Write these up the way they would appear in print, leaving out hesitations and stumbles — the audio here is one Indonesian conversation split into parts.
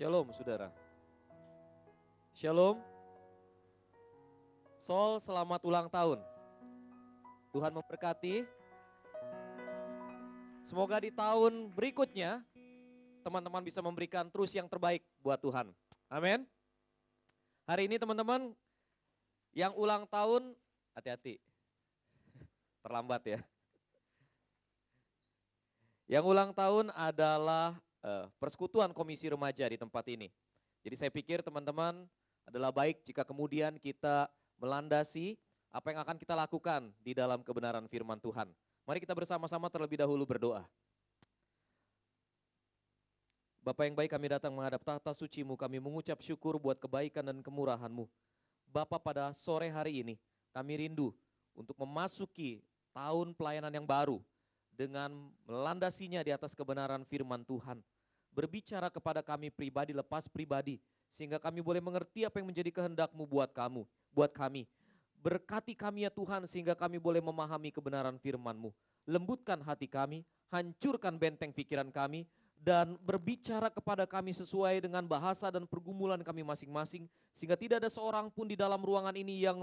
Shalom saudara. Shalom. Sol, selamat ulang tahun. Tuhan memberkati. Semoga di tahun berikutnya teman-teman bisa memberikan terus yang terbaik buat Tuhan. Amin. Hari ini teman-teman yang ulang tahun, hati-hati. Terlambat ya. Yang ulang tahun adalah persekutuan komisi remaja di tempat ini. Jadi saya pikir teman-teman adalah baik jika kemudian kita melandasi apa yang akan kita lakukan di dalam kebenaran firman Tuhan. Mari kita bersama-sama terlebih dahulu berdoa. Bapa yang baik, kami datang menghadap tahta suci-Mu, kami mengucap syukur buat kebaikan dan kemurahan-Mu. Bapa, pada sore hari ini kami rindu untuk memasuki tahun pelayanan yang baru dengan melandasinya di atas kebenaran firman Tuhan. Berbicara kepada kami pribadi lepas pribadi, sehingga kami boleh mengerti apa yang menjadi kehendak-Mu buat kami. Berkati kami ya Tuhan, sehingga kami boleh memahami kebenaran firman-Mu. Lembutkan hati kami, hancurkan benteng pikiran kami, dan berbicara kepada kami sesuai dengan bahasa dan pergumulan kami masing-masing, sehingga tidak ada seorang pun di dalam ruangan ini yang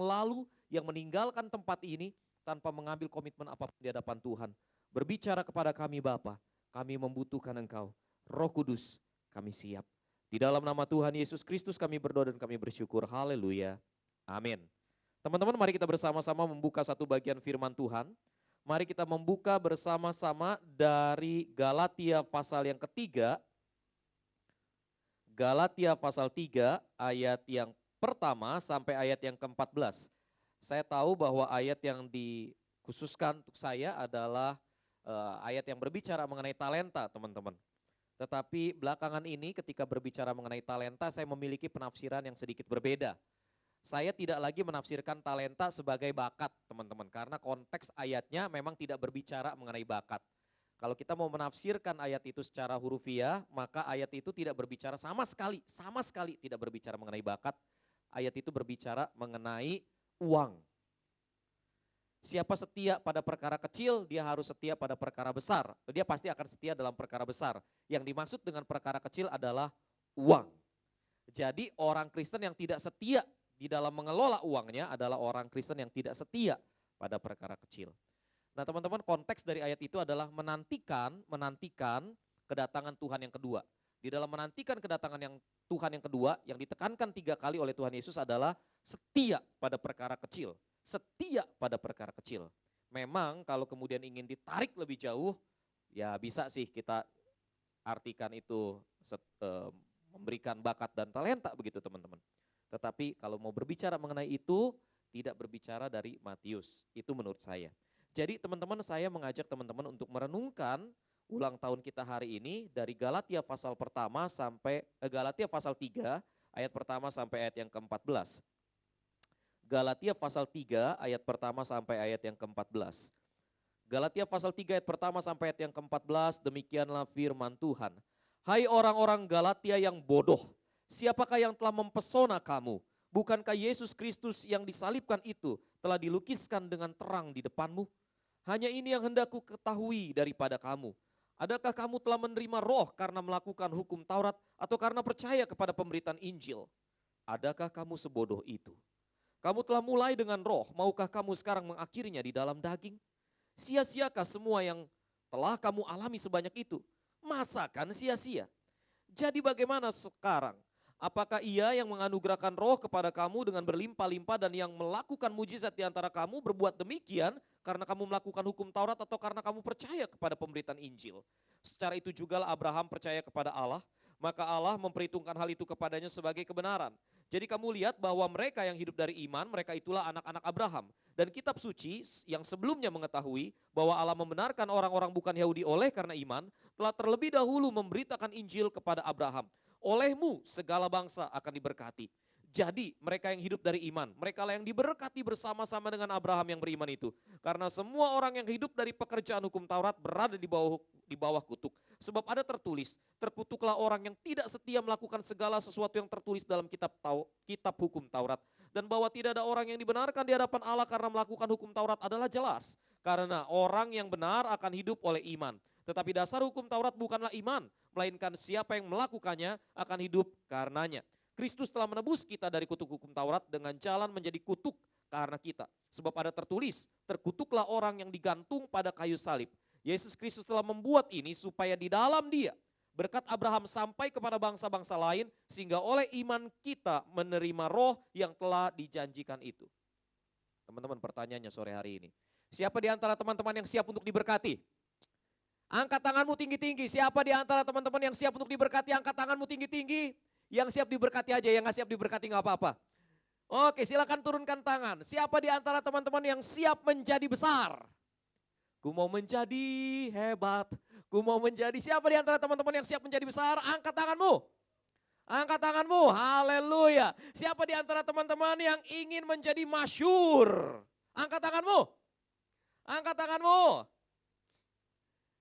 meninggalkan tempat ini tanpa mengambil komitmen apapun di hadapan Tuhan. Berbicara kepada kami Bapa, kami membutuhkan Engkau. Roh Kudus, kami siap. Di dalam nama Tuhan Yesus Kristus kami berdoa dan kami bersyukur. Haleluya. Amin. Teman-teman, mari kita bersama-sama membuka satu bagian firman Tuhan. Mari kita membuka bersama-sama dari Galatia pasal yang ketiga. Galatia pasal 3 ayat yang pertama sampai ayat yang ke-14. Saya tahu bahwa ayat yang dikhususkan untuk saya adalah ayat yang berbicara mengenai talenta, teman-teman. Tetapi belakangan ini ketika berbicara mengenai talenta, saya memiliki penafsiran yang sedikit berbeda. Saya tidak lagi menafsirkan talenta sebagai bakat, teman-teman, karena konteks ayatnya memang tidak berbicara mengenai bakat. Kalau kita mau menafsirkan ayat itu secara hurufiah, maka ayat itu tidak berbicara sama sekali tidak berbicara mengenai bakat. Ayat itu berbicara mengenai uang. Siapa setia pada perkara kecil, dia harus setia pada perkara besar. Dia pasti akan setia dalam perkara besar. Yang dimaksud dengan perkara kecil adalah uang. Jadi orang Kristen yang tidak setia di dalam mengelola uangnya adalah orang Kristen yang tidak setia pada perkara kecil. Nah teman-teman, konteks dari ayat itu adalah menantikan kedatangan Tuhan yang kedua. Di dalam menantikan kedatangan yang Tuhan yang kedua, yang ditekankan 3 kali oleh Tuhan Yesus adalah setia pada perkara kecil. Setia pada perkara kecil. Memang kalau kemudian ingin ditarik lebih jauh, ya bisa sih kita artikan itu memberikan bakat dan talenta begitu teman-teman. Tetapi kalau mau berbicara mengenai itu, tidak berbicara dari Matius. Itu menurut saya. Jadi teman-teman, saya mengajak teman-teman untuk merenungkan ulang tahun kita hari ini dari Galatia pasal pertama sampai Galatia pasal 3 ayat pertama sampai ayat yang ke-14. Galatia pasal 3 ayat pertama sampai ayat yang ke-14. Galatia pasal 3 ayat pertama sampai ayat yang ke-14, demikianlah firman Tuhan. Hai orang-orang Galatia yang bodoh, siapakah yang telah mempesona kamu? Bukankah Yesus Kristus yang disalibkan itu telah dilukiskan dengan terang di depanmu? Hanya ini yang hendak ku ketahui daripada kamu. Adakah kamu telah menerima roh karena melakukan hukum Taurat atau karena percaya kepada pemberitaan Injil? Adakah kamu sebodoh itu? Kamu telah mulai dengan roh, maukah kamu sekarang mengakhirinya di dalam daging? Sia-siakah semua yang telah kamu alami sebanyak itu? Masakan sia-sia? Jadi bagaimana sekarang? Apakah ia yang menganugerahkan roh kepada kamu dengan berlimpah-limpah dan yang melakukan mujizat di antara kamu berbuat demikian karena kamu melakukan hukum Taurat atau karena kamu percaya kepada pemberitaan Injil? Secara itu jugalah Abraham percaya kepada Allah, maka Allah memperhitungkan hal itu kepadanya sebagai kebenaran. Jadi kamu lihat bahwa mereka yang hidup dari iman, mereka itulah anak-anak Abraham. Dan kitab suci yang sebelumnya mengetahui bahwa Allah membenarkan orang-orang bukan Yahudi oleh karena iman, telah terlebih dahulu memberitakan Injil kepada Abraham. Olehmu segala bangsa akan diberkati. Jadi mereka yang hidup dari iman, mereka lah yang diberkati bersama-sama dengan Abraham yang beriman itu. Karena semua orang yang hidup dari pekerjaan hukum Taurat berada di bawah kutuk. Sebab ada tertulis, terkutuklah orang yang tidak setia melakukan segala sesuatu yang tertulis dalam kitab hukum Taurat. Dan bahwa tidak ada orang yang dibenarkan di hadapan Allah karena melakukan hukum Taurat adalah jelas. Karena orang yang benar akan hidup oleh iman. Tetapi dasar hukum Taurat bukanlah iman, melainkan siapa yang melakukannya akan hidup karenanya. Kristus telah menebus kita dari kutuk hukum Taurat dengan jalan menjadi kutuk karena kita. Sebab ada tertulis, terkutuklah orang yang digantung pada kayu salib. Yesus Kristus telah membuat ini supaya di dalam Dia berkat Abraham sampai kepada bangsa-bangsa lain, sehingga oleh iman kita menerima roh yang telah dijanjikan itu. Teman-teman, pertanyaannya sore hari ini, siapa di antara teman-teman yang siap untuk diberkati? Angkat tanganmu tinggi-tinggi. Siapa di antara teman-teman yang siap untuk diberkati? Angkat tanganmu tinggi-tinggi. Yang siap diberkati aja, yang gak siap diberkati gak apa-apa. Oke, silakan turunkan tangan. Siapa di antara teman-teman yang siap menjadi besar? Ku mau menjadi hebat. Ku mau menjadi, siapa di antara teman-teman yang siap menjadi besar? Angkat tanganmu. Angkat tanganmu, haleluya. Siapa di antara teman-teman yang ingin menjadi masyhur? Angkat tanganmu. Angkat tanganmu.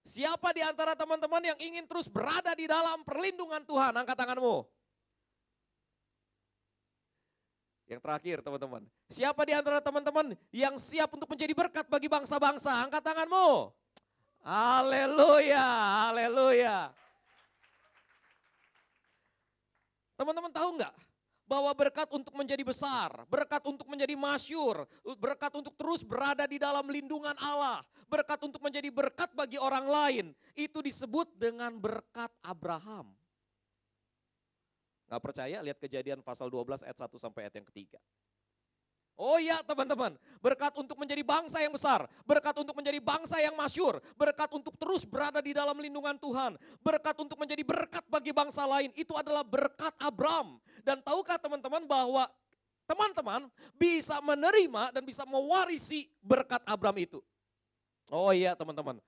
Siapa di antara teman-teman yang ingin terus berada di dalam perlindungan Tuhan? Angkat tanganmu. Yang terakhir teman-teman. Siapa di antara teman-teman yang siap untuk menjadi berkat bagi bangsa-bangsa? Angkat tanganmu. Haleluya, haleluya. Teman-teman tahu enggak? Bahwa berkat untuk menjadi besar, berkat untuk menjadi masyhur, berkat untuk terus berada di dalam lindungan Allah, berkat untuk menjadi berkat bagi orang lain, itu disebut dengan berkat Abraham. Gak percaya? Lihat Kejadian pasal 12 ayat 1 sampai ayat yang ketiga. Oh iya teman-teman, berkat untuk menjadi bangsa yang besar, berkat untuk menjadi bangsa yang masyhur, berkat untuk terus berada di dalam lindungan Tuhan, berkat untuk menjadi berkat bagi bangsa lain, itu adalah berkat Abraham. Dan tahukah teman-teman bahwa teman-teman bisa menerima dan bisa mewarisi berkat Abraham itu? Oh iya teman-teman,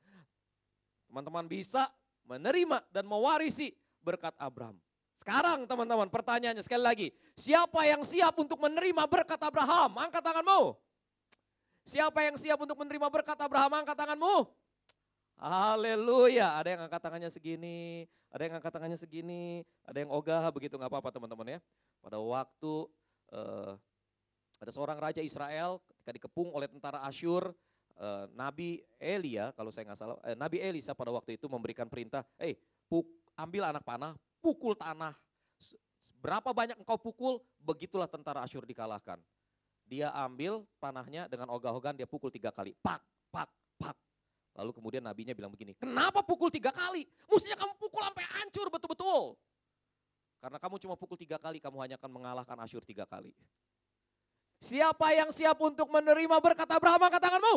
teman-teman bisa menerima dan mewarisi berkat Abraham. Sekarang teman-teman pertanyaannya sekali lagi, siapa yang siap untuk menerima berkat Abraham? Angkat tanganmu. Siapa yang siap untuk menerima berkat Abraham? Angkat tanganmu. Haleluya, ada yang angkat tangannya segini, ada yang angkat tangannya segini, ada yang ogah begitu, gak apa-apa teman-teman ya. Pada waktu ada seorang raja Israel ketika dikepung oleh tentara Asyur, Nabi Elia kalau saya nggak salah, Nabi Elisa pada waktu itu memberikan perintah, ambil anak panah, pukul tanah. Berapa banyak engkau pukul, begitulah tentara Asyur dikalahkan. Dia ambil panahnya dengan ogah-ogahan, dia pukul 3 kali. Pak, pak, pak. Lalu kemudian nabinya bilang begini, kenapa pukul 3 kali? Mestinya kamu pukul sampai hancur betul-betul. Karena kamu cuma pukul 3 kali, kamu hanya akan mengalahkan Asyur 3 kali. Siapa yang siap untuk menerima berkat Abraham, angkat tanganmu.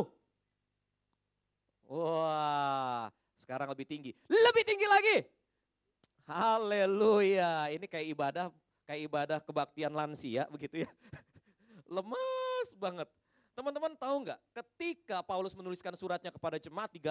Wah, sekarang lebih tinggi. Lebih tinggi lagi. Haleluya, ini kayak ibadah kebaktian lansia begitu ya. Lemas banget. Teman-teman tahu nggak, ketika Paulus menuliskan suratnya kepada jemaat di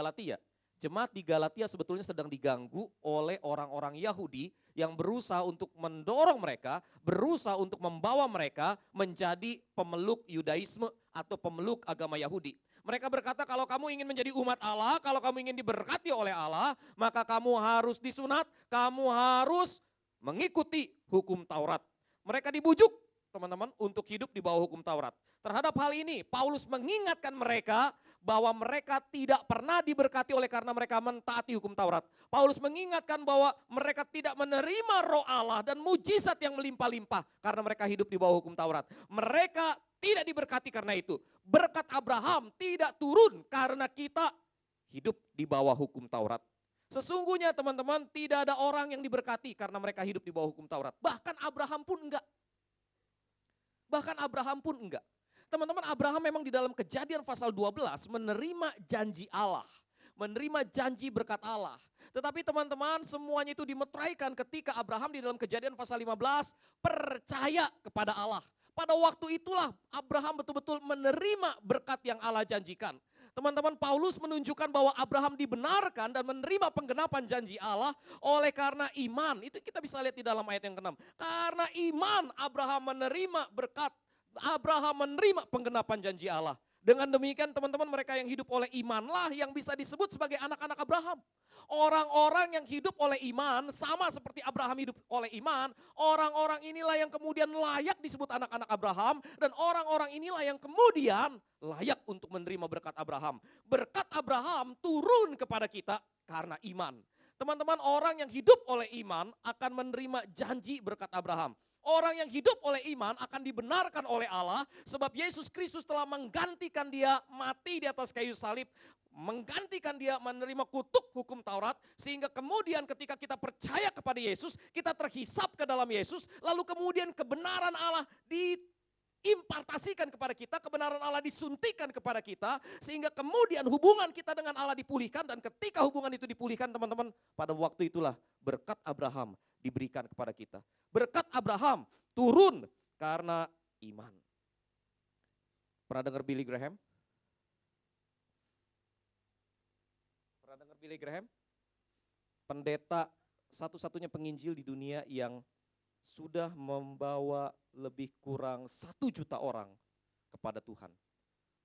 Galatia sebetulnya sedang diganggu oleh orang-orang Yahudi yang berusaha untuk mendorong mereka, berusaha untuk membawa mereka menjadi pemeluk Yudaisme atau pemeluk agama Yahudi. Mereka berkata kalau kamu ingin menjadi umat Allah, kalau kamu ingin diberkati oleh Allah, maka kamu harus disunat, kamu harus mengikuti hukum Taurat. Mereka dibujuk teman-teman untuk hidup di bawah hukum Taurat. Terhadap hal ini Paulus mengingatkan mereka bahwa mereka tidak pernah diberkati oleh karena mereka mentaati hukum Taurat. Paulus mengingatkan bahwa mereka tidak menerima roh Allah dan mujizat yang melimpah-limpah karena mereka hidup di bawah hukum Taurat. Mereka tidak diberkati karena itu. Berkat Abraham tidak turun karena kita hidup di bawah hukum Taurat. Sesungguhnya teman-teman tidak ada orang yang diberkati karena mereka hidup di bawah hukum Taurat. Bahkan Abraham pun enggak. Teman-teman, Abraham memang di dalam Kejadian pasal 12 menerima janji Allah, menerima janji berkat Allah. Tetapi teman-teman semuanya itu dimeteraikan ketika Abraham di dalam Kejadian pasal 15 percaya kepada Allah. Pada waktu itulah Abraham betul-betul menerima berkat yang Allah janjikan. Teman-teman, Paulus menunjukkan bahwa Abraham dibenarkan dan menerima penggenapan janji Allah oleh karena iman. Itu kita bisa lihat di dalam ayat yang ke-6. Karena iman Abraham menerima berkat, Abraham menerima penggenapan janji Allah. Dengan demikian teman-teman, mereka yang hidup oleh imanlah yang bisa disebut sebagai anak-anak Abraham. Orang-orang yang hidup oleh iman sama seperti Abraham hidup oleh iman, orang-orang inilah yang kemudian layak disebut anak-anak Abraham, dan orang-orang inilah yang kemudian layak untuk menerima berkat Abraham. Berkat Abraham turun kepada kita karena iman. Teman-teman, orang yang hidup oleh iman akan menerima janji berkat Abraham. Orang yang hidup oleh iman akan dibenarkan oleh Allah sebab Yesus Kristus telah menggantikan dia mati di atas kayu salib, menggantikan dia menerima kutuk hukum Taurat, sehingga kemudian ketika kita percaya kepada Yesus, kita terhisap ke dalam Yesus, lalu kemudian kebenaran Allah diimpartasikan kepada kita, kebenaran Allah disuntikan kepada kita, sehingga kemudian hubungan kita dengan Allah dipulihkan, dan ketika hubungan itu dipulihkan teman-teman, pada waktu itulah berkat Abraham diberikan kepada kita. Berkat Abraham turun karena iman. Pernah dengar Billy Graham? Pernah dengar Billy Graham? Pendeta satu-satunya penginjil di dunia yang sudah membawa lebih kurang 1 juta orang kepada Tuhan.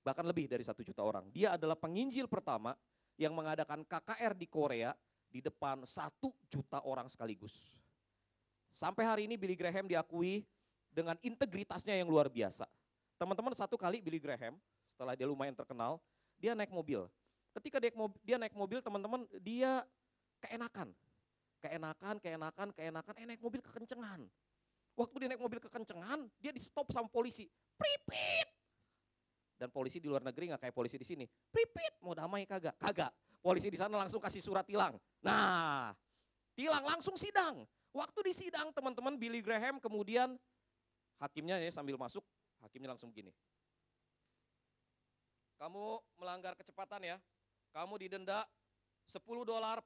Bahkan lebih dari 1 juta orang. Dia adalah penginjil pertama yang mengadakan KKR di Korea di depan 1 juta orang sekaligus. Sampai hari ini Billy Graham diakui dengan integritasnya yang luar biasa. Teman-teman, satu kali Billy Graham, setelah dia lumayan terkenal, dia naik mobil. Ketika dia naik mobil, teman-teman, dia keenakan. Naik mobil kekencengan. Waktu dia naik mobil kekencengan, dia di stop sama polisi. Pripit! Dan polisi di luar negeri gak kayak polisi di sini. Pripit, mau damai kagak? Kagak. Polisi di sana langsung kasih surat tilang. Nah, tilang langsung sidang. Waktu di sidang teman-teman, Billy Graham kemudian hakimnya ya sambil masuk, hakimnya langsung begini. Kamu melanggar kecepatan ya, kamu didenda $10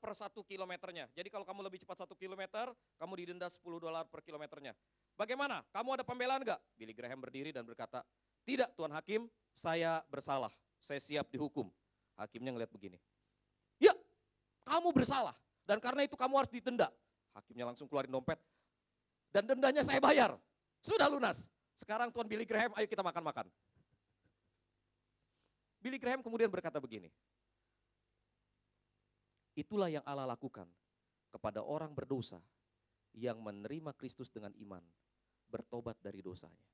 per 1 kilometernya. Jadi kalau kamu lebih cepat 1 kilometer, kamu didenda $10 per kilometernya. Bagaimana? Kamu ada pembelaan enggak? Billy Graham berdiri dan berkata, tidak Tuan Hakim, saya bersalah, saya siap dihukum. Hakimnya ngeliat begini. Ya, kamu bersalah dan karena itu kamu harus didenda. Hakimnya langsung keluarin dompet, dan dendanya saya bayar, sudah lunas. Sekarang Tuan Billy Graham, ayo kita makan-makan. Billy Graham kemudian berkata begini, itulah yang Allah lakukan kepada orang berdosa yang menerima Kristus dengan iman, bertobat dari dosanya.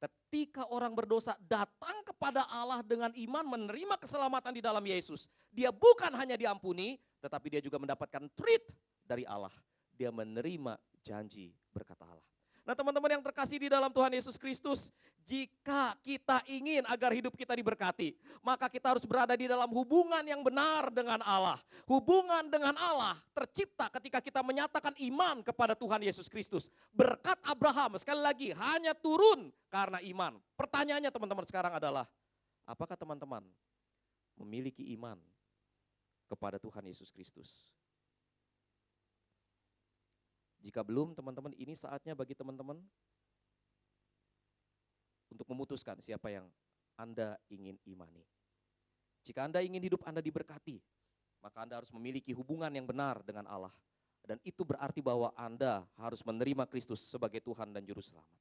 Ketika orang berdosa datang kepada Allah dengan iman, menerima keselamatan di dalam Yesus, dia bukan hanya diampuni, tetapi dia juga mendapatkan treat dari Allah. Dia menerima janji berkat Allah. Nah teman-teman yang terkasih di dalam Tuhan Yesus Kristus, jika kita ingin agar hidup kita diberkati, maka kita harus berada di dalam hubungan yang benar dengan Allah. Hubungan dengan Allah tercipta ketika kita menyatakan iman kepada Tuhan Yesus Kristus. Berkat Abraham sekali lagi hanya turun karena iman. Pertanyaannya teman-teman sekarang adalah, apakah teman-teman memiliki iman kepada Tuhan Yesus Kristus? Jika belum teman-teman, ini saatnya bagi teman-teman untuk memutuskan siapa yang Anda ingin imani. Jika Anda ingin hidup Anda diberkati, maka Anda harus memiliki hubungan yang benar dengan Allah. Dan itu berarti bahwa Anda harus menerima Kristus sebagai Tuhan dan Juru Selamat.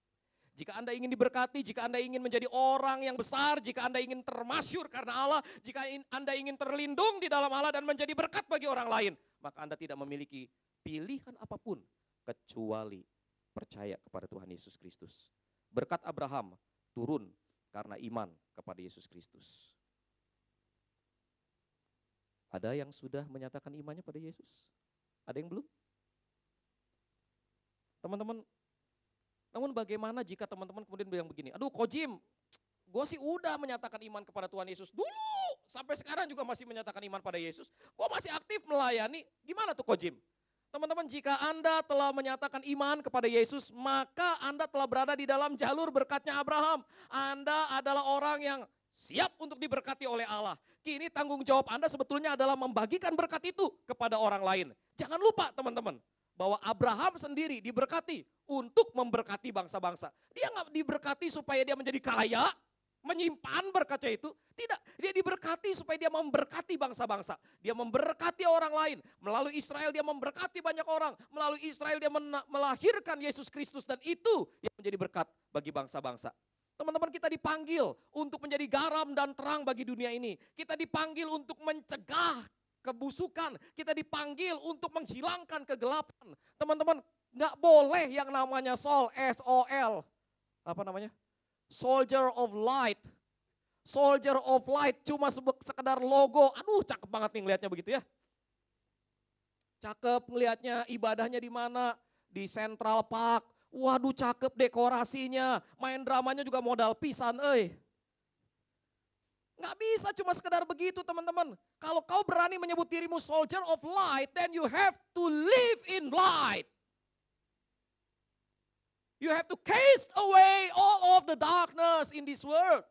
Jika Anda ingin diberkati, jika Anda ingin menjadi orang yang besar, jika Anda ingin termasyur karena Allah, jika Anda ingin terlindung di dalam Allah dan menjadi berkat bagi orang lain, maka Anda tidak memiliki pilihan apapun kecuali percaya kepada Tuhan Yesus Kristus. Berkat Abraham turun karena iman kepada Yesus Kristus. Ada yang sudah menyatakan imannya pada Yesus? Ada yang belum? Teman-teman, namun bagaimana jika teman-teman kemudian bilang begini, aduh Ko Jim, gue sih udah menyatakan iman kepada Tuhan Yesus dulu, sampai sekarang juga masih menyatakan iman pada Yesus, gue masih aktif melayani, gimana tuh Ko Jim? Teman-teman, jika Anda telah menyatakan iman kepada Yesus, maka Anda telah berada di dalam jalur berkatnya Abraham. Anda adalah orang yang siap untuk diberkati oleh Allah. Kini tanggung jawab Anda sebetulnya adalah membagikan berkat itu kepada orang lain. Jangan lupa teman-teman, bahwa Abraham sendiri diberkati untuk memberkati bangsa-bangsa. Dia nggak diberkati supaya dia menjadi kaya, menyimpan berkatnya itu. Tidak, dia diberkati supaya dia memberkati bangsa-bangsa. Dia memberkati orang lain. Melalui Israel dia memberkati banyak orang. Melalui Israel dia melahirkan Yesus Kristus dan itu yang menjadi berkat bagi bangsa-bangsa. Teman-teman, kita dipanggil untuk menjadi garam dan terang bagi dunia ini. Kita dipanggil untuk mencegah kebusukan. Kita dipanggil untuk menghilangkan kegelapan. Teman-teman, nggak boleh yang namanya Sol, S-O-L. Apa namanya? Soldier of Light. Soldier of Light cuma sekedar logo. Aduh, cakep banget nih ngelihatnya begitu ya. Cakep ngelihatnya, ibadahnya di mana? Di Central Park. Waduh, cakep dekorasinya. Main dramanya juga modal pisan, Nggak bisa cuma sekedar begitu, teman-teman. Kalau kau berani menyebut dirimu soldier of light, then you have to live in light. You have to cast away all of the darkness in this world.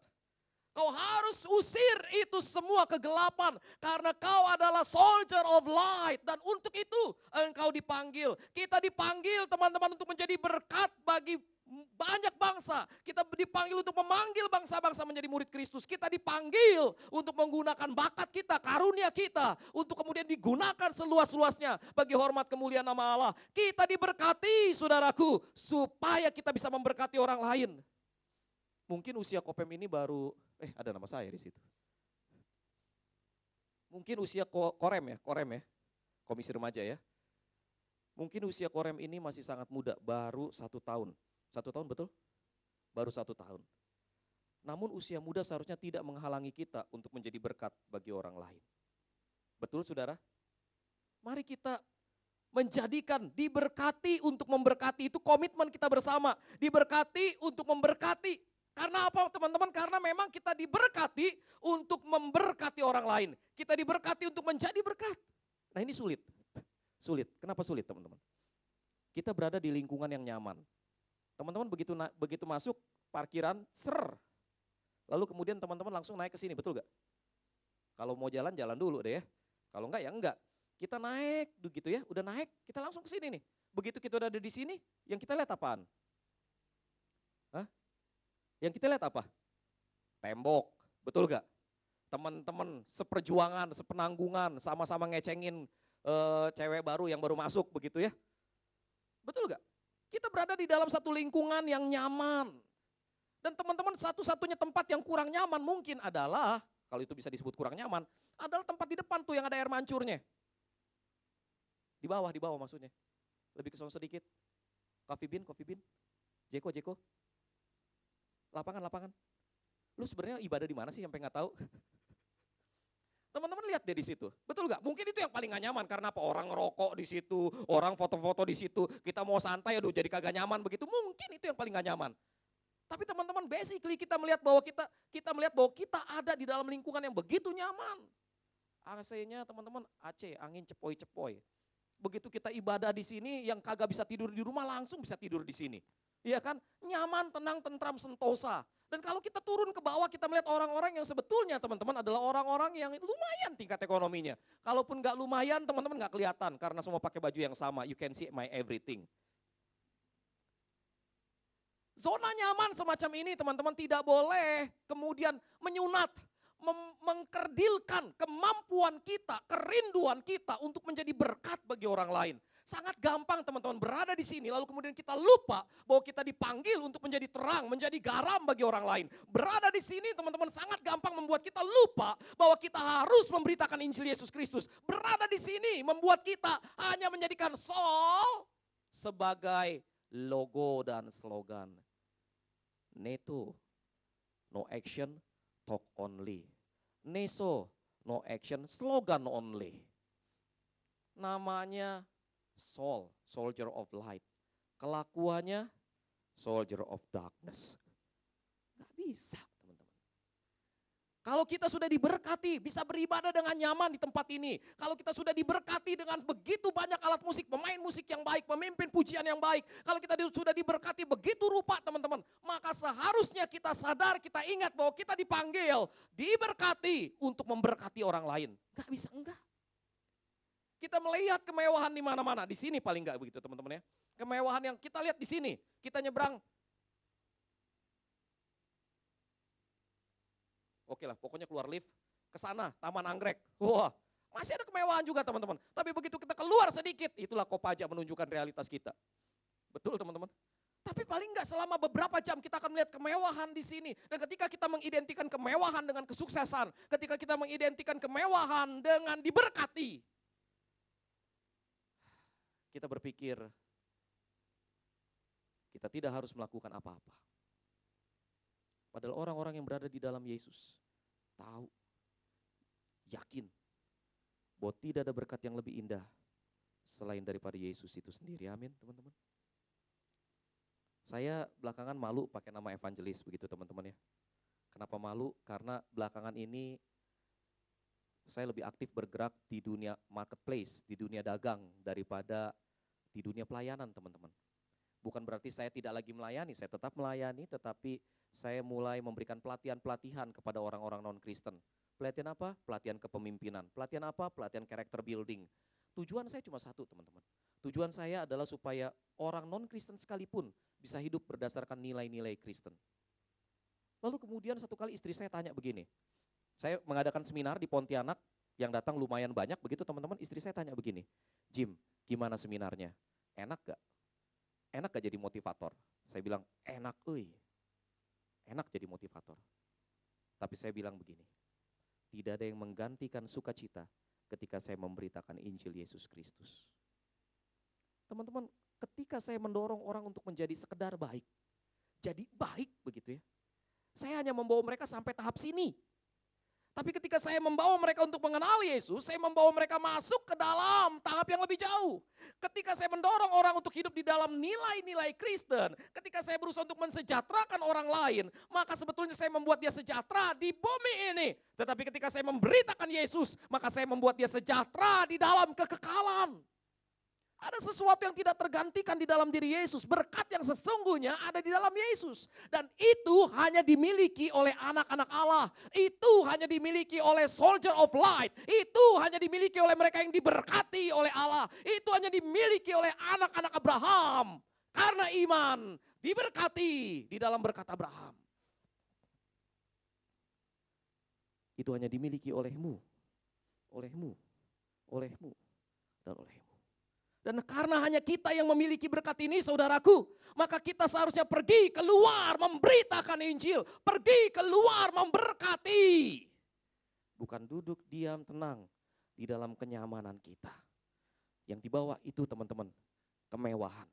Kau harus usir itu semua kegelapan karena kau adalah soldier of light dan untuk itu engkau dipanggil. Kita dipanggil teman-teman untuk menjadi berkat bagi banyak bangsa. Kita dipanggil untuk memanggil bangsa-bangsa menjadi murid Kristus. Kita dipanggil untuk menggunakan bakat kita, karunia kita untuk kemudian digunakan seluas-luasnya bagi hormat kemuliaan nama Allah. Kita diberkati saudaraku supaya kita bisa memberkati orang lain. Mungkin usia Kopem ini baru, ada nama saya di situ. Mungkin usia Korem ya, Komisi Remaja ya. Mungkin usia Korem ini masih sangat muda, baru 1 tahun. 1 tahun betul? Baru 1 tahun. Namun usia muda seharusnya tidak menghalangi kita untuk menjadi berkat bagi orang lain. Betul saudara? Mari kita menjadikan diberkati untuk memberkati, itu komitmen kita bersama. Diberkati untuk memberkati. Karena apa teman-teman? Karena memang kita diberkati untuk memberkati orang lain. Kita diberkati untuk menjadi berkat. Nah ini sulit. Sulit. Kenapa sulit teman-teman? Kita berada di lingkungan yang nyaman. Teman-teman begitu masuk parkiran, lalu kemudian teman-teman langsung naik ke sini, betul gak? Kalau mau jalan dulu deh ya. Kalau enggak ya enggak. Kita naik begitu ya, udah naik kita langsung ke sini nih. Begitu kita udah ada di sini, yang kita lihat apaan? Hah? Yang kita lihat apa? Tembok, betul gak? Teman-teman seperjuangan, sepenanggungan, sama-sama ngecengin cewek baru yang baru masuk begitu ya. Betul gak? Kita berada di dalam satu lingkungan yang nyaman. Dan teman-teman satu-satunya tempat yang kurang nyaman mungkin adalah, kalau itu bisa disebut kurang nyaman, adalah tempat di depan tuh yang ada air mancurnya. Di bawah maksudnya. Lebih ke sono sedikit. Coffee bean, Jeko. Lapangan. Lu sebenarnya ibadah di mana sih sampai nggak tahu? Teman-teman lihat deh di situ, betul nggak? Mungkin itu yang paling gak nyaman karena apa? Orang ngerokok di situ, orang foto-foto di situ. Kita mau santai, aduh jadi kagak nyaman begitu. Mungkin itu yang paling gak nyaman. Tapi teman-teman, basically kita melihat bahwa kita ada di dalam lingkungan yang begitu nyaman. AC-nya teman-teman AC, angin cepoi-cepoi. Begitu kita ibadah di sini, yang kagak bisa tidur di rumah langsung bisa tidur di sini. Iya kan? Nyaman, tenang, tentram, sentosa. Dan kalau kita turun ke bawah kita melihat orang-orang yang sebetulnya teman-teman adalah orang-orang yang lumayan tingkat ekonominya. Kalaupun gak lumayan teman-teman gak kelihatan karena semua pakai baju yang sama. You can see my everything. Zona nyaman semacam ini teman-teman tidak boleh kemudian menyunat. Mengkerdilkan kemampuan kita, kerinduan kita untuk menjadi berkat bagi orang lain. Sangat gampang teman-teman berada di sini lalu kemudian kita lupa bahwa kita dipanggil untuk menjadi terang, menjadi garam bagi orang lain. Berada di sini teman-teman sangat gampang membuat kita lupa bahwa kita harus memberitakan Injil Yesus Kristus. Berada di sini membuat kita hanya menjadikan Sol sebagai logo dan slogan. Neto, no action, talk only. Neso, no action, slogan only. Namanya Sol, soldier of light. Kelakuannya soldier of darkness. Gak bisa teman-teman. Kalau kita sudah diberkati, bisa beribadah dengan nyaman di tempat ini. Kalau kita sudah diberkati dengan begitu banyak alat musik, pemain musik yang baik, pemimpin pujian yang baik. Kalau kita sudah diberkati begitu rupa teman-teman. Maka seharusnya kita sadar, kita ingat bahwa kita dipanggil, diberkati untuk memberkati orang lain. Gak bisa enggak. Kita melihat kemewahan di mana-mana. Di sini paling enggak begitu teman-teman ya. Kemewahan yang kita lihat di sini. Kita nyebrang. Oke lah, pokoknya keluar lift ke sana, Taman Anggrek. Wah, masih ada kemewahan juga teman-teman. Tapi begitu kita keluar sedikit, itulah Kopaja menunjukkan realitas kita. Betul teman-teman? Tapi paling enggak selama beberapa jam kita akan melihat kemewahan di sini. Dan ketika kita mengidentikan kemewahan dengan kesuksesan, ketika kita mengidentikan kemewahan dengan diberkati, kita berpikir kita tidak harus melakukan apa-apa. Padahal orang-orang yang berada di dalam Yesus tahu, yakin bahwa tidak ada berkat yang lebih indah selain daripada Yesus itu sendiri. Amin, teman-teman. Saya belakangan malu pakai nama evangelis begitu teman-teman ya. Kenapa malu? Karena belakangan ini saya lebih aktif bergerak di dunia marketplace, di dunia dagang daripada di dunia pelayanan teman-teman. Bukan berarti saya tidak lagi melayani, saya tetap melayani, tetapi saya mulai memberikan pelatihan-pelatihan kepada orang-orang non-Kristen. Pelatihan apa? Pelatihan kepemimpinan. Pelatihan apa? Pelatihan character building. Tujuan saya cuma satu teman-teman. Tujuan saya adalah supaya orang non-Kristen sekalipun bisa hidup berdasarkan nilai-nilai Kristen. Lalu kemudian satu kali istri saya tanya begini, saya mengadakan seminar di Pontianak, yang datang lumayan banyak begitu teman-teman, istri saya tanya begini, Jim, gimana seminarnya? Enak gak? Enak gak jadi motivator? Saya bilang, enak enak jadi motivator. Tapi saya bilang begini, tidak ada yang menggantikan sukacita ketika saya memberitakan Injil Yesus Kristus. Teman-teman, ketika saya mendorong orang untuk menjadi sekedar baik, jadi baik begitu ya, saya hanya membawa mereka sampai tahap sini. Tapi ketika saya membawa mereka untuk mengenal Yesus, saya membawa mereka masuk ke dalam tahap yang lebih jauh. Ketika saya mendorong orang untuk hidup di dalam nilai-nilai Kristen, ketika saya berusaha untuk mensejahterakan orang lain, maka sebetulnya saya membuat dia sejahtera di bumi ini. Tetapi ketika saya memberitakan Yesus, maka saya membuat dia sejahtera di dalam kekekalan. Ada sesuatu yang tidak tergantikan di dalam diri Yesus. Berkat yang sesungguhnya ada di dalam Yesus. Dan itu hanya dimiliki oleh anak-anak Allah. Itu hanya dimiliki oleh soldier of light. Itu hanya dimiliki oleh mereka yang diberkati oleh Allah. Itu hanya dimiliki oleh anak-anak Abraham. Karena iman diberkati di dalam berkat Abraham. Itu hanya dimiliki olehmu, olehmu, olehmu, dan olehmu. Dan karena hanya kita yang memiliki berkat ini saudaraku, maka kita seharusnya pergi keluar memberitakan Injil, pergi keluar memberkati. Bukan duduk diam tenang di dalam kenyamanan kita. Yang di bawah itu teman-teman, kemewahan.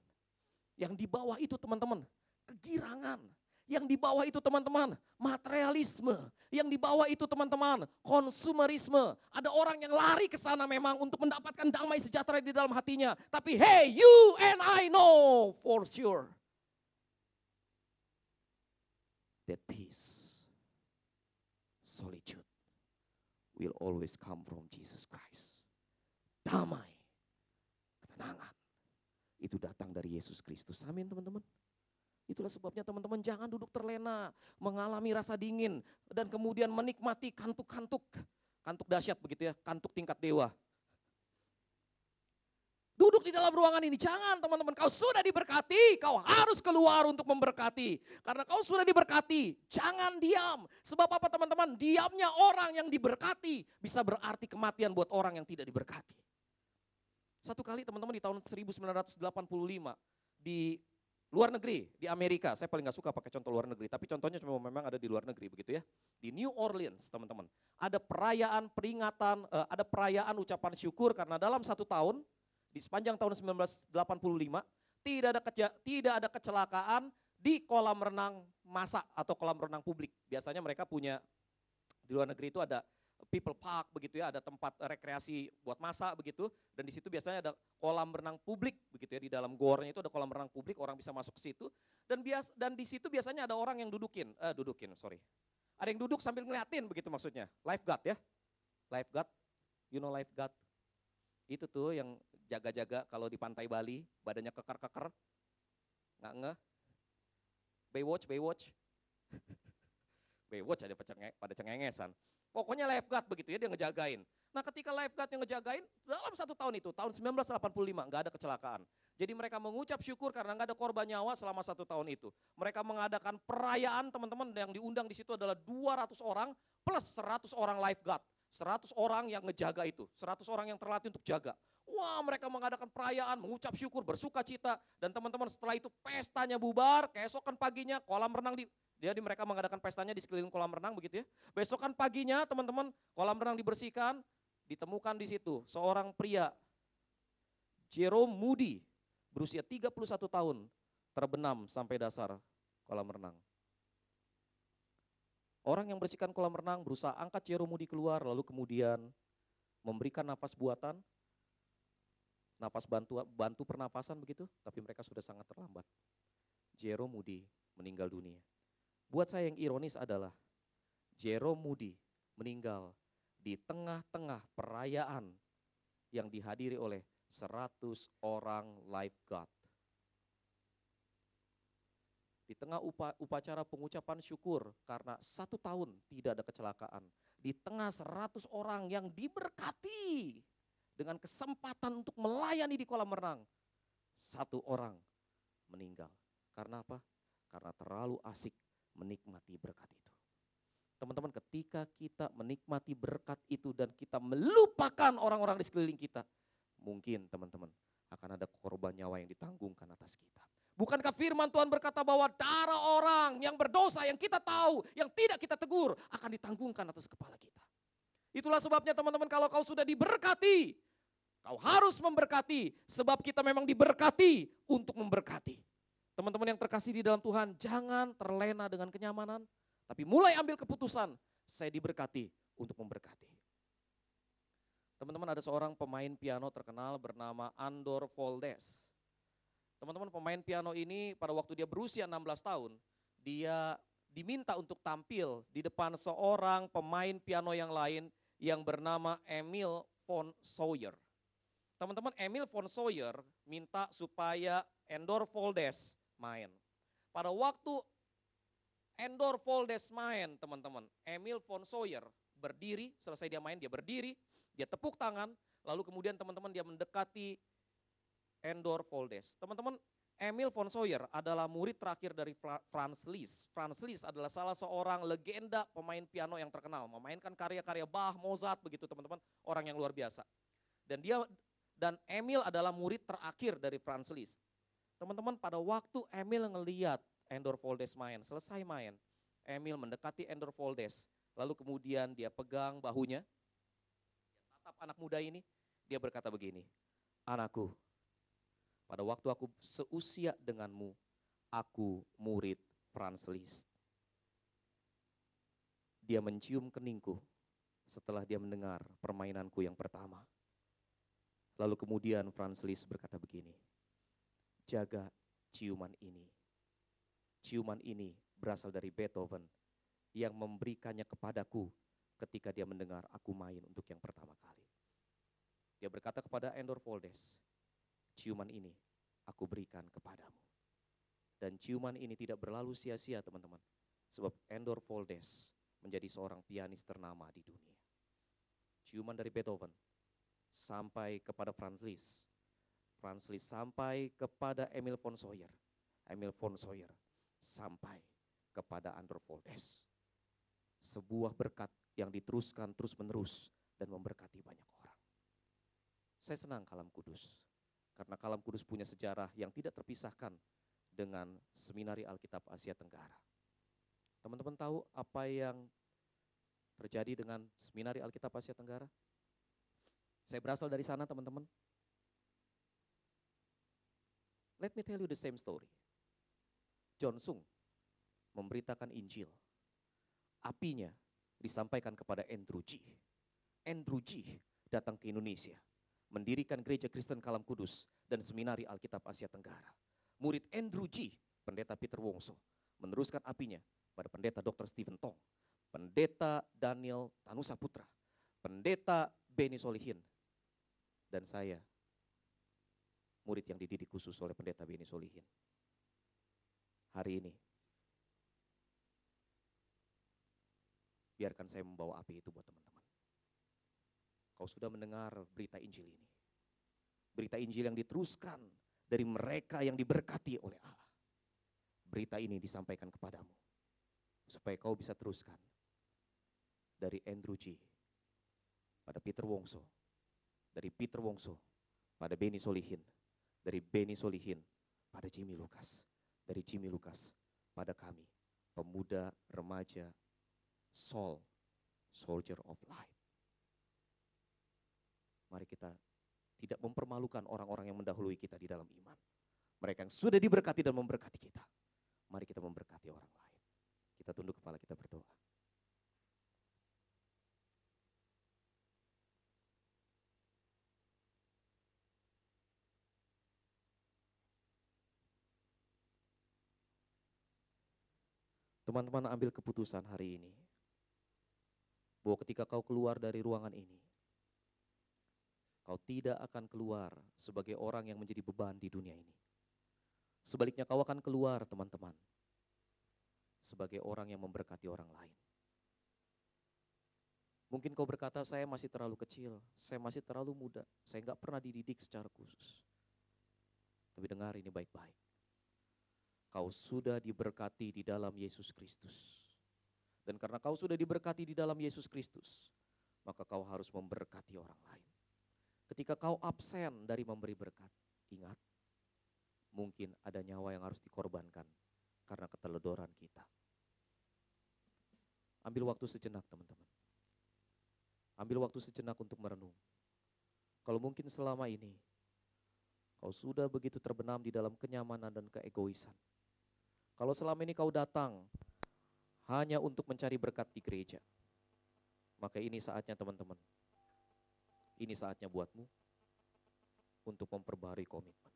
Yang di bawah itu teman-teman, kegirangan. Yang di bawah itu teman-teman, materialisme. Yang di bawah itu teman-teman, konsumerisme. Ada orang yang lari ke sana memang untuk mendapatkan damai sejahtera di dalam hatinya. Tapi hey, you and I know for sure that peace, solitude will always come from Jesus Christ. Damai, ketenangan, itu datang dari Yesus Kristus. Amin teman-teman. Itulah sebabnya teman-teman jangan duduk terlena, mengalami rasa dingin, dan kemudian menikmati kantuk-kantuk. Kantuk dahsyat begitu ya, kantuk tingkat dewa. Duduk di dalam ruangan ini, jangan teman-teman, kau sudah diberkati, kau harus keluar untuk memberkati. Karena kau sudah diberkati, jangan diam. Sebab apa teman-teman, diamnya orang yang diberkati bisa berarti kematian buat orang yang tidak diberkati. Satu kali teman-teman di tahun 1985 di luar negeri, di Amerika, saya paling gak suka pakai contoh luar negeri, tapi contohnya cuma memang ada di luar negeri begitu ya. Di New Orleans teman-teman, ada perayaan peringatan, ada perayaan ucapan syukur karena dalam satu tahun, di sepanjang tahun 1985, tidak ada kecelakaan di kolam renang massa atau kolam renang publik. Biasanya mereka punya, di luar negeri itu ada people park begitu ya, ada tempat rekreasi buat massa begitu, dan di situ biasanya ada kolam renang publik begitu ya, di dalam gornya itu ada kolam renang publik, orang bisa masuk ke situ, dan di situ biasanya ada orang yang ada yang duduk sambil ngeliatin begitu maksudnya, lifeguard ya, lifeguard, you know lifeguard, itu tuh yang jaga-jaga kalau di pantai Bali, badannya keker-keker, nggak ngeh, Baywatch, Baywatch ada pada cengengesan. Pokoknya lifeguard begitu ya, dia ngejagain. Nah ketika lifeguard yang ngejagain, dalam satu tahun itu, tahun 1985, nggak ada kecelakaan. Jadi mereka mengucap syukur karena nggak ada korban nyawa selama satu tahun itu. Mereka mengadakan perayaan teman-teman, yang diundang di situ adalah 200 orang plus 100 orang lifeguard. 100 orang yang ngejaga itu, 100 orang yang terlatih untuk jaga. Wah, mereka mengadakan perayaan, mengucap syukur, bersuka cita. Dan teman-teman setelah itu pestanya bubar, keesokan paginya kolam renang jadi mereka mengadakan pestanya di sekeliling kolam renang begitu ya. Besokan paginya teman-teman kolam renang dibersihkan, ditemukan di situ seorang pria, Jerome Moody, berusia 31 tahun, terbenam sampai dasar kolam renang. Orang yang bersihkan kolam renang berusaha angkat Jerome Moody keluar, lalu kemudian memberikan nafas buatan, nafas bantu pernafasan begitu, tapi mereka sudah sangat terlambat. Jerome Moody meninggal dunia. Buat saya yang ironis adalah Jerome Moody meninggal di tengah-tengah perayaan yang dihadiri oleh 100 orang lifeguard. Di tengah upacara pengucapan syukur karena 1 tahun tidak ada kecelakaan. Di tengah 100 orang yang diberkati dengan kesempatan untuk melayani di kolam renang. 1 orang meninggal. Karena apa? Karena terlalu asik menikmati berkat itu. Teman-teman, ketika kita menikmati berkat itu dan kita melupakan orang-orang di sekeliling kita, mungkin teman-teman akan ada korban nyawa yang ditanggungkan atas kita. Bukankah firman Tuhan berkata bahwa darah orang yang berdosa, yang kita tahu, yang tidak kita tegur, akan ditanggungkan atas kepala kita. Itulah sebabnya teman-teman, kalau kau sudah diberkati, kau harus memberkati, sebab kita memang diberkati untuk memberkati. Teman-teman yang terkasih di dalam Tuhan, jangan terlena dengan kenyamanan, tapi mulai ambil keputusan, saya diberkati untuk memberkati. Teman-teman, ada seorang pemain piano terkenal bernama Andor Foldes. Teman-teman, pemain piano ini pada waktu dia berusia 16 tahun, dia diminta untuk tampil di depan seorang pemain piano yang lain yang bernama Emil von Sawyer. Teman-teman, Emil von Sawyer minta supaya Andor Foldes main. Pada waktu Andor Foldes main, teman-teman, Emil von Sawyer berdiri, selesai dia main, dia berdiri, dia tepuk tangan, lalu kemudian teman-teman dia mendekati Andor Foldes. Teman-teman, Emil von Sawyer adalah murid terakhir dari Franz Liszt. Franz Liszt adalah salah seorang legenda pemain piano yang terkenal, memainkan karya-karya Bach, Mozart begitu teman-teman, orang yang luar biasa. Dan Emil adalah murid terakhir dari Franz Liszt. Teman-teman, pada waktu Emil ngelihat Andor Foldes main, selesai main, Emil mendekati Andor Foldes, lalu kemudian dia pegang bahunya, dia tatap anak muda ini, dia berkata begini, "Anakku, pada waktu aku seusia denganmu, aku murid Franz Liszt." Dia mencium keningku setelah dia mendengar permainanku yang pertama. Lalu kemudian Franz Liszt berkata begini, "Jaga ciuman ini. Ciuman ini berasal dari Beethoven yang memberikannya kepadaku ketika dia mendengar aku main untuk yang pertama kali." Dia berkata kepada Andor Foldes, "Ciuman ini aku berikan kepadamu." Dan ciuman ini tidak berlalu sia-sia teman-teman. Sebab Andor Foldes menjadi seorang pianis ternama di dunia. Ciuman dari Beethoven sampai kepada Franz Liszt. Franz Liszt sampai kepada Emil von Sawyer. Emil von Sawyer sampai kepada Andor Foldes. Sebuah berkat yang diteruskan terus menerus dan memberkati banyak orang. Saya senang Kalam Kudus, karena Kalam Kudus punya sejarah yang tidak terpisahkan dengan Seminari Alkitab Asia Tenggara. Teman-teman tahu apa yang terjadi dengan Seminari Alkitab Asia Tenggara? Saya berasal dari sana teman-teman. Let me tell you the same story. John Sung memberitakan Injil. Apinya disampaikan kepada Andrew G. Andrew G datang ke Indonesia, mendirikan Gereja Kristen Kalam Kudus dan Seminari Alkitab Asia Tenggara. Murid Andrew G, Pendeta Peter Wongso, meneruskan apinya pada Pendeta Dr. Stephen Tong, Pendeta Daniel Tanusa Putra, Pendeta Benny Solihin, dan saya, murid yang dididik khusus oleh Pendeta Benny Solihin. Hari ini, biarkan saya membawa api itu buat teman-teman. Kau sudah mendengar berita Injil ini. Berita Injil yang diteruskan dari mereka yang diberkati oleh Allah. Berita ini disampaikan kepadamu, supaya kau bisa teruskan. Dari Andrew G, pada Peter Wongso, dari Peter Wongso, pada Beni Solihin, dari Beni Solihin pada Jimmy Lucas, dari Jimmy Lucas pada kami, pemuda remaja Soul, Soldier of Light. Mari kita tidak mempermalukan orang-orang yang mendahului kita di dalam iman. Mereka yang sudah diberkati dan memberkati kita. Mari kita memberkati orang lain. Kita tunduk kepala, kita berdoa. Teman-teman, ambil keputusan hari ini, bahwa ketika kau keluar dari ruangan ini, kau tidak akan keluar sebagai orang yang menjadi beban di dunia ini. Sebaliknya kau akan keluar, teman-teman, sebagai orang yang memberkati orang lain. Mungkin kau berkata, saya masih terlalu kecil, saya masih terlalu muda, saya nggak pernah dididik secara khusus. Tapi dengar ini baik-baik. Kau sudah diberkati di dalam Yesus Kristus. Dan karena kau sudah diberkati di dalam Yesus Kristus, maka kau harus memberkati orang lain. Ketika kau absen dari memberi berkat, ingat, mungkin ada nyawa yang harus dikorbankan karena keteledoran kita. Ambil waktu sejenak, teman-teman. Ambil waktu sejenak untuk merenung. Kalau mungkin selama ini, kau sudah begitu terbenam di dalam kenyamanan dan keegoisan. Kalau selama ini kau datang hanya untuk mencari berkat di gereja, maka ini saatnya, teman-teman. Ini saatnya buatmu untuk memperbarui komitmen.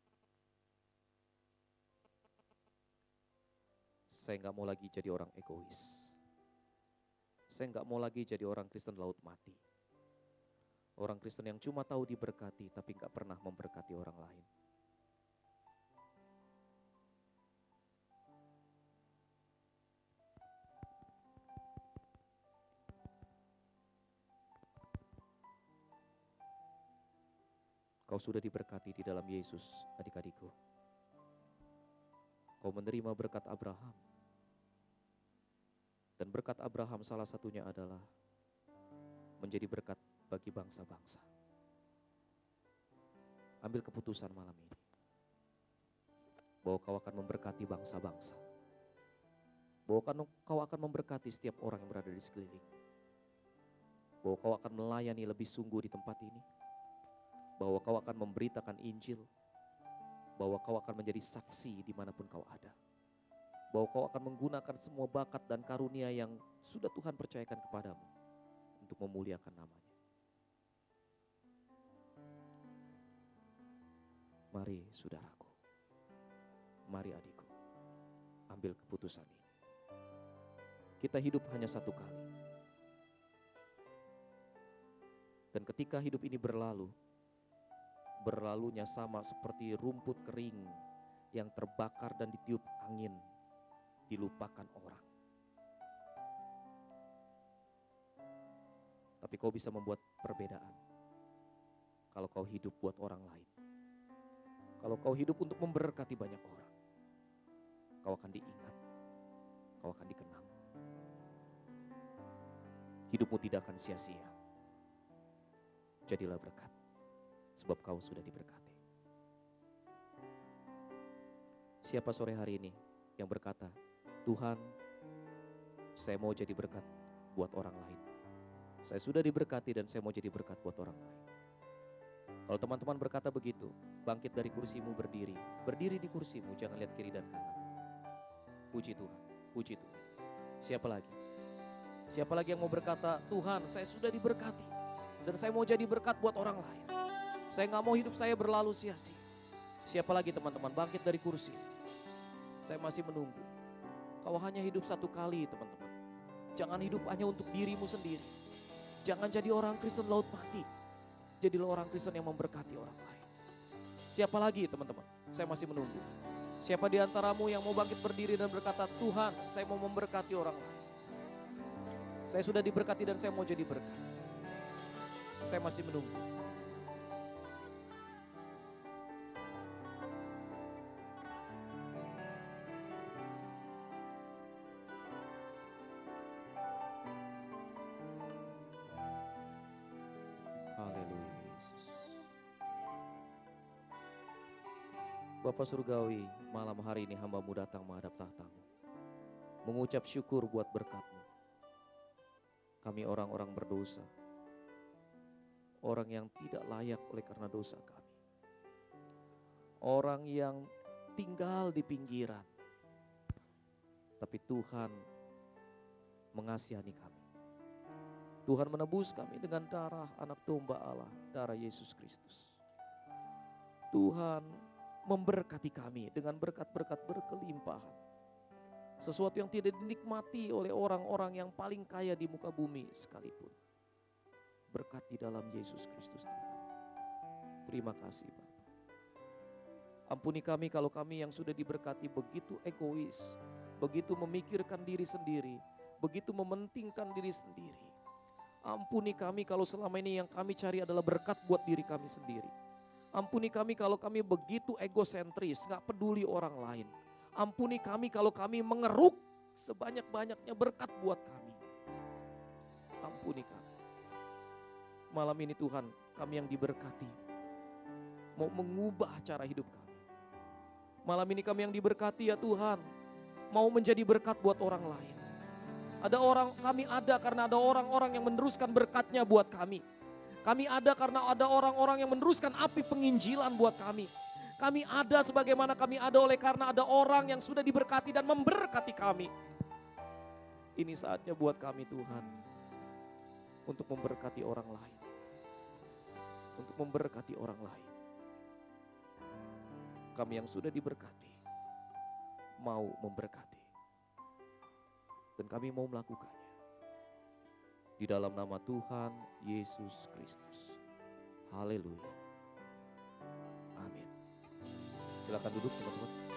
Saya nggak mau lagi jadi orang egois. Saya nggak mau lagi jadi orang Kristen laut mati. Orang Kristen yang cuma tahu diberkati tapi nggak pernah memberkati orang lain. Kau sudah diberkati di dalam Yesus, adik-adikku. Kau menerima berkat Abraham. Dan berkat Abraham salah satunya adalah menjadi berkat bagi bangsa-bangsa. Ambil keputusan malam ini, bahwa kau akan memberkati bangsa-bangsa. Bahwa kau akan memberkati setiap orang yang berada di sekeliling. Bahwa kau akan melayani lebih sungguh di tempat ini. Bahwa kau akan memberitakan Injil, bahwa kau akan menjadi saksi dimanapun kau ada. Bahwa kau akan menggunakan semua bakat dan karunia yang sudah Tuhan percayakan kepadamu untuk memuliakan namanya. Mari saudaraku, mari adikku, ambil keputusan ini. Kita hidup hanya satu kali. Dan ketika hidup ini berlalunya sama seperti rumput kering yang terbakar dan ditiup angin, dilupakan orang. Tapi kau bisa membuat perbedaan kalau kau hidup buat orang lain. Kalau kau hidup untuk memberkati banyak orang, kau akan diingat, kau akan dikenang. Hidupmu tidak akan sia-sia. Jadilah berkat, sebab kau sudah diberkati. Siapa sore hari ini yang berkata, Tuhan, saya mau jadi berkat buat orang lain. Saya sudah diberkati dan saya mau jadi berkat buat orang lain. Kalau teman-teman berkata begitu, bangkit dari kursimu, berdiri. Berdiri di kursimu, jangan lihat kiri dan kanan. Puji Tuhan, puji Tuhan. Siapa lagi? Siapa lagi yang mau berkata, Tuhan, saya sudah diberkati dan saya mau jadi berkat buat orang lain. Saya gak mau hidup saya berlalu sia-sia. Siapa lagi teman-teman, bangkit dari kursi. Saya masih menunggu. Kau hanya hidup satu kali, teman-teman. Jangan hidup hanya untuk dirimu sendiri. Jangan jadi orang Kristen laut mati. Jadilah orang Kristen yang memberkati orang lain. Siapa lagi teman-teman? Saya masih menunggu. Siapa di antaramu yang mau bangkit berdiri dan berkata, Tuhan, saya mau memberkati orang lain. Saya sudah diberkati dan saya mau jadi berkat. Saya masih menunggu. Haleluya Yesus. Bapa Surgawi, malam hari ini hamba-Mu datang menghadap tahta-Mu, mengucap syukur buat berkat-Mu. Kami orang-orang berdosa, orang yang tidak layak oleh karena dosa kami. Orang yang tinggal di pinggiran, tapi Tuhan mengasihani kami. Tuhan menebus kami dengan darah anak domba Allah, darah Yesus Kristus. Tuhan memberkati kami dengan berkat-berkat berkelimpahan. Sesuatu yang tidak dinikmati oleh orang-orang yang paling kaya di muka bumi sekalipun. Berkat di dalam Yesus Kristus Tuhan. Terima kasih Bapa. Ampuni kami kalau kami yang sudah diberkati begitu egois, begitu memikirkan diri sendiri, begitu mementingkan diri sendiri. Ampuni kami kalau selama ini yang kami cari adalah berkat buat diri kami sendiri. Ampuni kami kalau kami begitu egosentris, gak peduli orang lain. Ampuni kami kalau kami mengeruk sebanyak-banyaknya berkat buat kami. Ampuni kami. Malam ini Tuhan, kami yang diberkati mau mengubah cara hidup kami. Malam ini kami yang diberkati ya Tuhan, mau menjadi berkat buat orang lain. Kami ada karena ada orang-orang yang meneruskan berkatnya buat kami. Kami ada karena ada orang-orang yang meneruskan api penginjilan buat kami. Kami ada sebagaimana kami ada oleh karena ada orang yang sudah diberkati dan memberkati kami. Ini saatnya buat kami Tuhan, untuk memberkati orang lain. Untuk memberkati orang lain. Kami yang sudah diberkati, mau memberkati. Dan kami mau melakukannya. Di dalam nama Tuhan Yesus Kristus. Haleluya. Amin. Silakan duduk teman-teman.